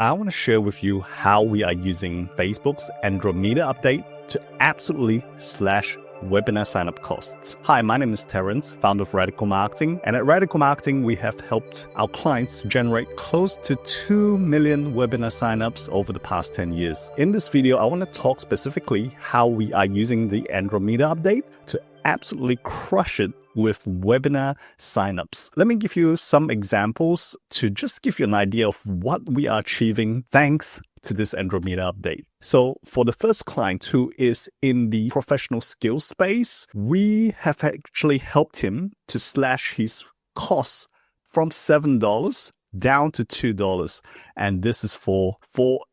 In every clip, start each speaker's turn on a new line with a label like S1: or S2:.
S1: I want to share with you how we are using Facebook's Andromeda update to absolutely slash webinar sign-up costs. Hi, my name is Terence, founder of Radical Marketing. And at Radical Marketing, we have helped our clients generate close to 2 million webinar sign-ups over the past 10 years. In this video, I want to talk specifically how we are using the Andromeda update to absolutely crush it with webinar signups. Let me give you some examples to just give you an idea of what we are achieving thanks to this Andromeda update. So for the first client who is in the professional skills space, we have actually helped him to slash his costs from $7 down to $2. And this is for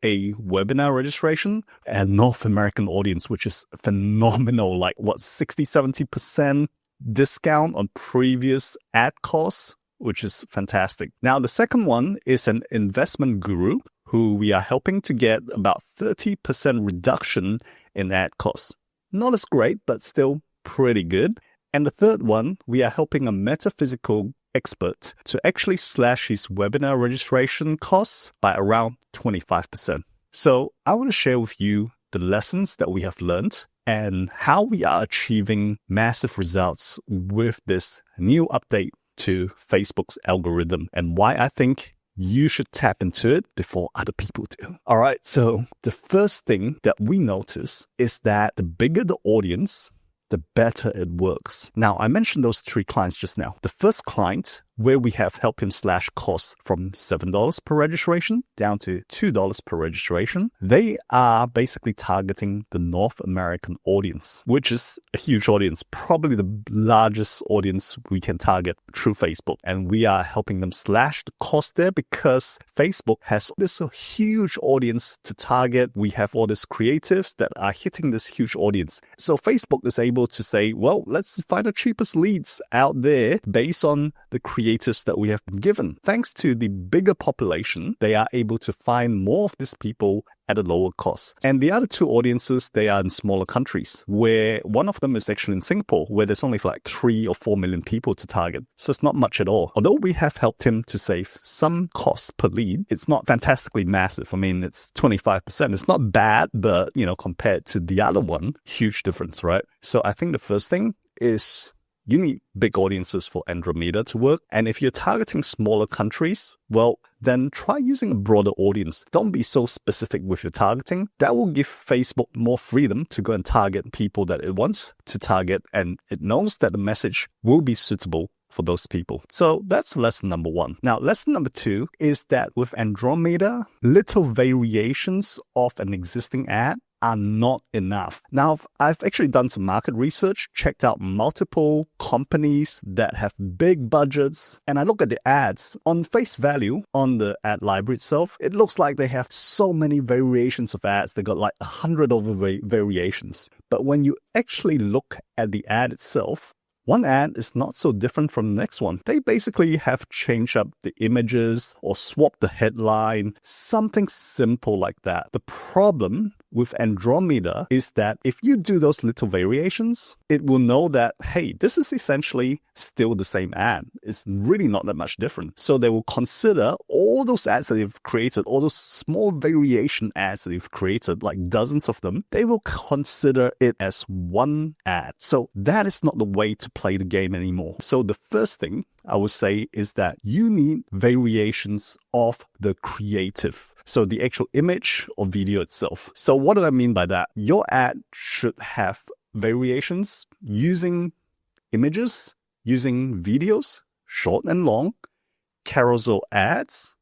S1: a webinar registration and North American audience, which is phenomenal. Like 60-70% discount on previous ad costs, which is fantastic. Now, the second one is an investment guru who we are helping to get about 30% reduction in ad costs. Not as great, but still pretty good. And the third one, we are helping a metaphysical expert to actually slash his webinar registration costs by around 25%. So I want to share with you the lessons that we have learned and how we are achieving massive results with this new update to Facebook's algorithm and why I think you should tap into it before other people do. All right, so the first thing that we notice is that the bigger the audience, the better it works. Now, I mentioned those 3 clients just now. The first client, where we have helped him slash costs from $7 per registration down to $2 per registration, they are basically targeting the North American audience, which is a huge audience, probably the largest audience we can target through Facebook. And we are helping them slash the cost there because Facebook has this huge audience to target. We have all these creatives that are hitting this huge audience. So Facebook is able to say, well, let's find the cheapest leads out there based on the creatives that we have been given. Thanks to the bigger population, they are able to find more of these people at a lower cost. And the other 2 audiences, they are in smaller countries, where one of them is actually in Singapore, where there's only like 3 or 4 million people to target. So it's not much at all. Although we have helped him to save some costs per lead, it's not fantastically massive. I mean, it's 25%. It's not bad, but compared to the other one, huge difference, right? So I think the first thing is you need big audiences for Andromeda to work. And if you're targeting smaller countries, well, then try using a broader audience. Don't be so specific with your targeting. That will give Facebook more freedom to go and target people that it wants to target. And it knows that the message will be suitable for those people. So that's lesson number 1. Now, lesson number 2 is that with Andromeda, little variations of an existing ad are not enough. Now, I've actually done some market research, checked out multiple companies that have big budgets, and I look at the ads. On face value, on the ad library itself, it looks like they have so many variations of ads. They got like 100 over variations. But when you actually look at the ad itself, one ad is not so different from the next one. They basically have changed up the images or swapped the headline, something simple like that. The problem with Andromeda is that if you do those little variations, it will know that, hey, this is essentially still the same ad. It's really not that much different. So they will consider all those ads that they've created, all those small variation ads that they've created, like dozens of them, they will consider it as one ad. So that is not the way to play the game anymore. So the first thing I would say is that you need variations of the creative. So the actual image or video itself. So what do I mean by that? Your ad should have variations using images, using videos, short and long, carousel ads,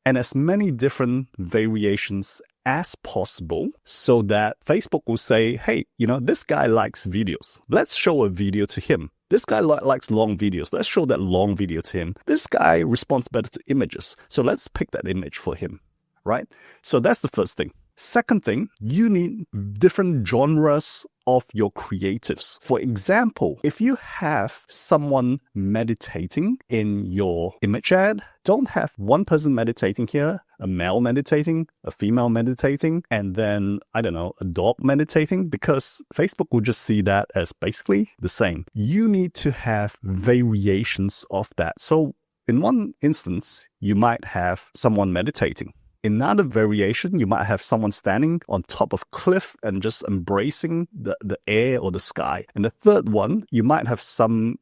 S1: and as many different variations as possible so that Facebook will say, hey, this guy likes videos. Let's show a video to him. This guy likes long videos. Let's show that long video to him. This guy responds better to images. So let's pick that image for him, right? So that's the first thing. Second thing, you need different genres of your creatives. For example, if you have someone meditating in your image ad, don't have one person meditating here, a male meditating, a female meditating, and then, I don't know, a dog meditating, because Facebook will just see that as basically the same. You need to have variations of that. So in one instance, you might have someone meditating. Another variation, you might have someone standing on top of a cliff and just embracing the air or the sky. And the third one, you might have some,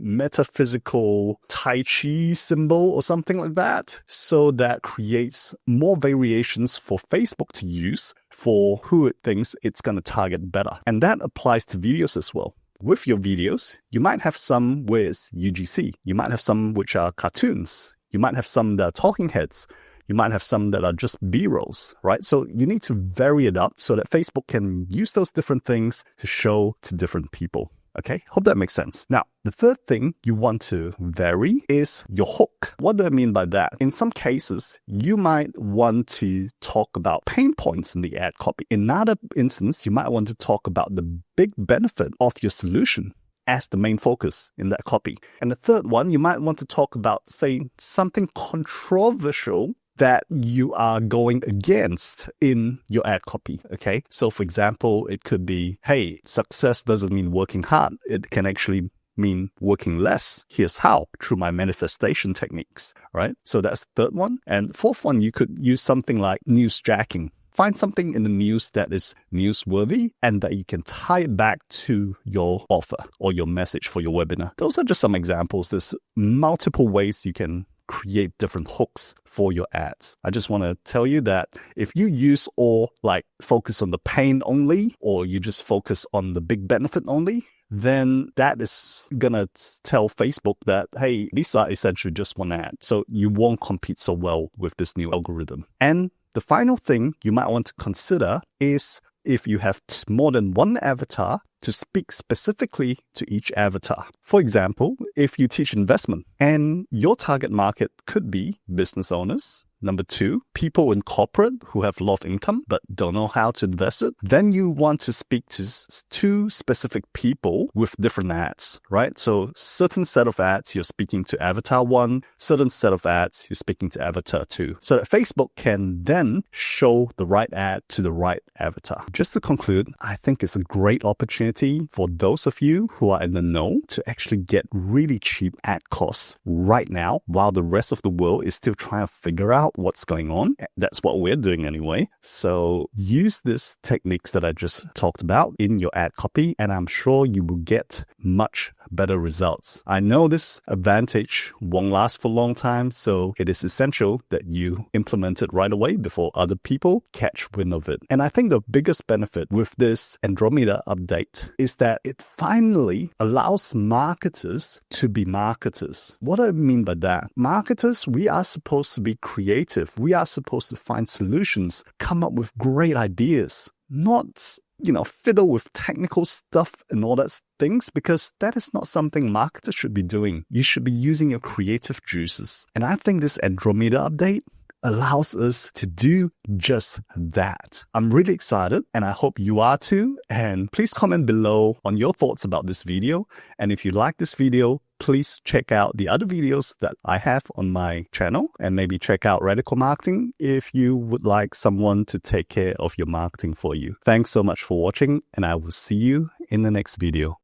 S1: metaphysical Tai Chi symbol or something like that. So that creates more variations for Facebook to use for who it thinks it's going to target better. And that applies to videos as well. With your videos, you might have some where it's UGC. You might have some which are cartoons. You might have some that are talking heads. You might have some that are just B-rolls, right? So you need to vary it up so that Facebook can use those different things to show to different people. Okay, hope that makes sense. Now, the third thing you want to vary is your hook. What do I mean by that? In some cases, you might want to talk about pain points in the ad copy. In another instance, you might want to talk about the big benefit of your solution as the main focus in that copy. And the third one, you might want to talk about, say, something controversial that you are going against in your ad copy, okay? So for example, it could be, hey, success doesn't mean working hard. It can actually mean working less. Here's how, through my manifestation techniques, right? So that's the third one. And the fourth one, you could use something like newsjacking. Find something in the news that is newsworthy and that you can tie it back to your offer or your message for your webinar. Those are just some examples. There's multiple ways you can create different hooks for your ads. I just want to tell you that if you use or like focus on the pain only, or you just focus on the big benefit only, then that is going to tell Facebook that, hey, these are essentially just one ad. So you won't compete so well with this new algorithm. And the final thing you might want to consider is if you have more than one avatar, to speak specifically to each avatar. For example, if you teach investment and your target market could be business owners, number two, people in corporate who have a lot of income but don't know how to invest it, then you want to speak to two specific people with different ads, right? So certain set of ads, you're speaking to avatar one, certain set of ads, you're speaking to avatar two. So that Facebook can then show the right ad to the right avatar. Just to conclude, I think it's a great opportunity for those of you who are in the know to actually get really cheap ad costs right now while the rest of the world is still trying to figure out what's going on. That's what we're doing anyway. So use these techniques that I just talked about in your ad copy, and I'm sure you will get much better results. I know this advantage won't last for a long time, so it is essential that you implement it right away before other people catch wind of it. And I think the biggest benefit with this Andromeda update is that it finally allows marketers to be marketers. What do I mean by that? Marketers, we are supposed to be creative. We are supposed to find solutions, come up with great ideas, not fiddle with technical stuff and all that things, because that is not something marketers should be doing. You should be using your creative juices. And I think this Andromeda update allows us to do just that. I'm really excited, and I hope you are too. And please comment below on your thoughts about this video. And if you like this video, please check out the other videos that I have on my channel, and maybe check out Radical Marketing if you would like someone to take care of your marketing for you. Thanks so much for watching, and I will see you in the next video.